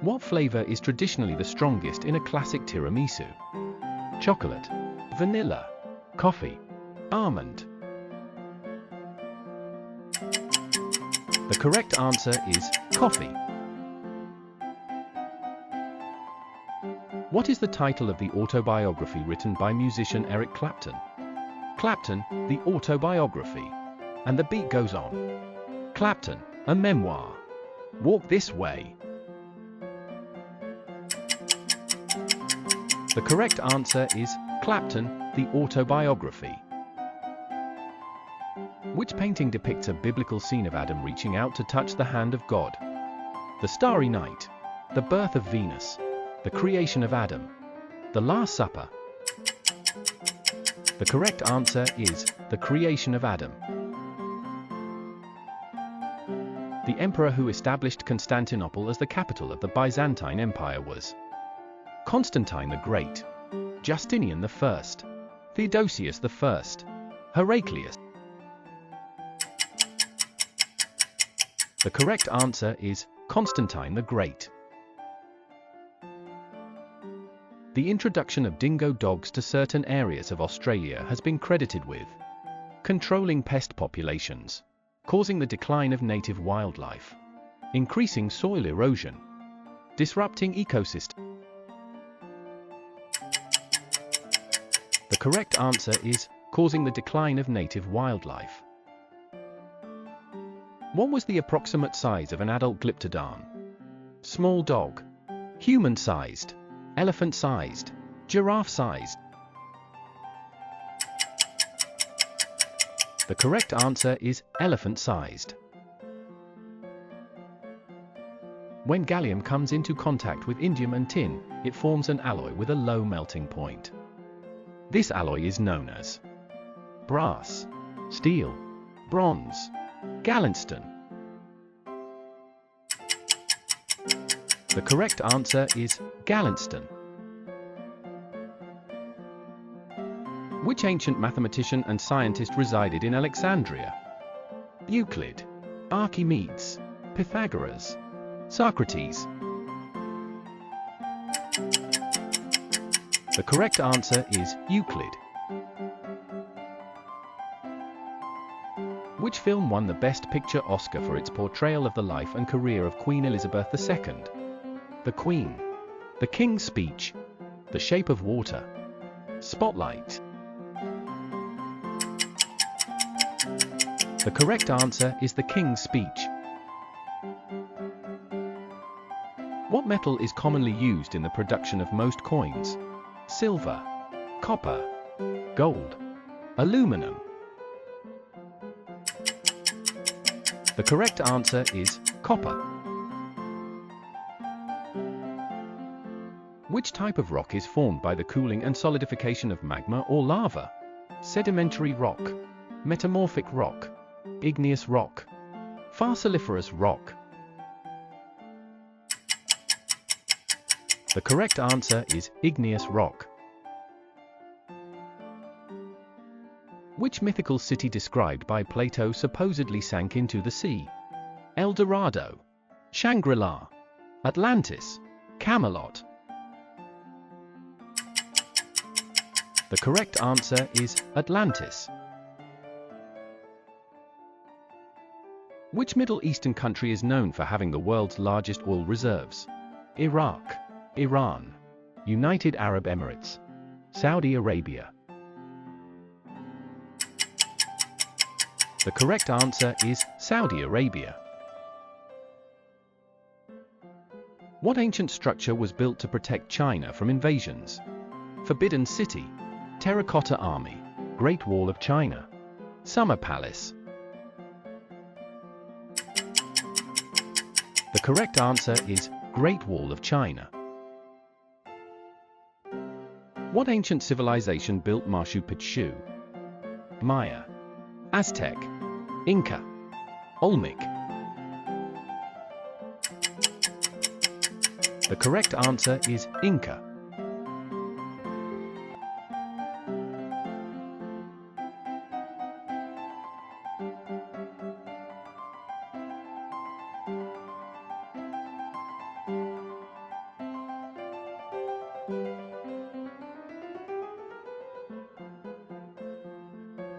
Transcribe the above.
What flavor is traditionally the strongest in a classic tiramisu? Chocolate, vanilla, coffee, almond. The correct answer is coffee. What is the title of the autobiography written by musician Eric Clapton? Clapton, the autobiography. And the beat goes on. Clapton, a memoir. Walk This Way. The correct answer is Clapton, the autobiography. Which painting depicts a biblical scene of Adam reaching out to touch the hand of God? The Starry Night, the birth of Venus, the creation of Adam, the Last Supper. The correct answer is the creation of Adam. The emperor who established Constantinople as the capital of the Byzantine Empire was Constantine the Great, Justinian I, Theodosius I, Heraclius. The correct answer is Constantine the Great. The introduction of dingo dogs to certain areas of Australia has been credited with controlling pest populations, causing the decline of native wildlife, increasing soil erosion, disrupting ecosystems. The correct answer is causing the decline of native wildlife. What was the approximate size of an adult glyptodon? Small dog, human-sized, elephant-sized, giraffe-sized. The correct answer is elephant-sized. When gallium comes into contact with indium and tin, it forms an alloy with a low melting point. This alloy is known as brass, steel, bronze, gallium. The correct answer is gallium. Which ancient mathematician and scientist resided in Alexandria? Euclid, Archimedes, Pythagoras, Socrates. The correct answer is Euclid. Which film won the Best Picture Oscar for its portrayal of the life and career of Queen Elizabeth II? The Queen, The King's Speech, The Shape of Water, Spotlight. The correct answer is The King's Speech. What metal is commonly used in the production of most coins? Silver, copper, gold, aluminum. The correct answer is copper. Which type of rock is formed by the cooling and solidification of magma or lava? Sedimentary rock, metamorphic rock, igneous rock, fossiliferous rock. The correct answer is igneous rock. Which mythical city described by Plato supposedly sank into the sea? El Dorado, Shangri-La, Atlantis, Camelot. The correct answer is Atlantis. Which Middle Eastern country is known for having the world's largest oil reserves? Iraq, Iran, United Arab Emirates, Saudi Arabia. The correct answer is Saudi Arabia. What ancient structure was built to protect China from invasions? Forbidden City, Terracotta Army, Great Wall of China, Summer Palace. The correct answer is Great Wall of China. What ancient civilization built Machu Picchu? Maya, Aztec, Inca, Olmec. The correct answer is Inca.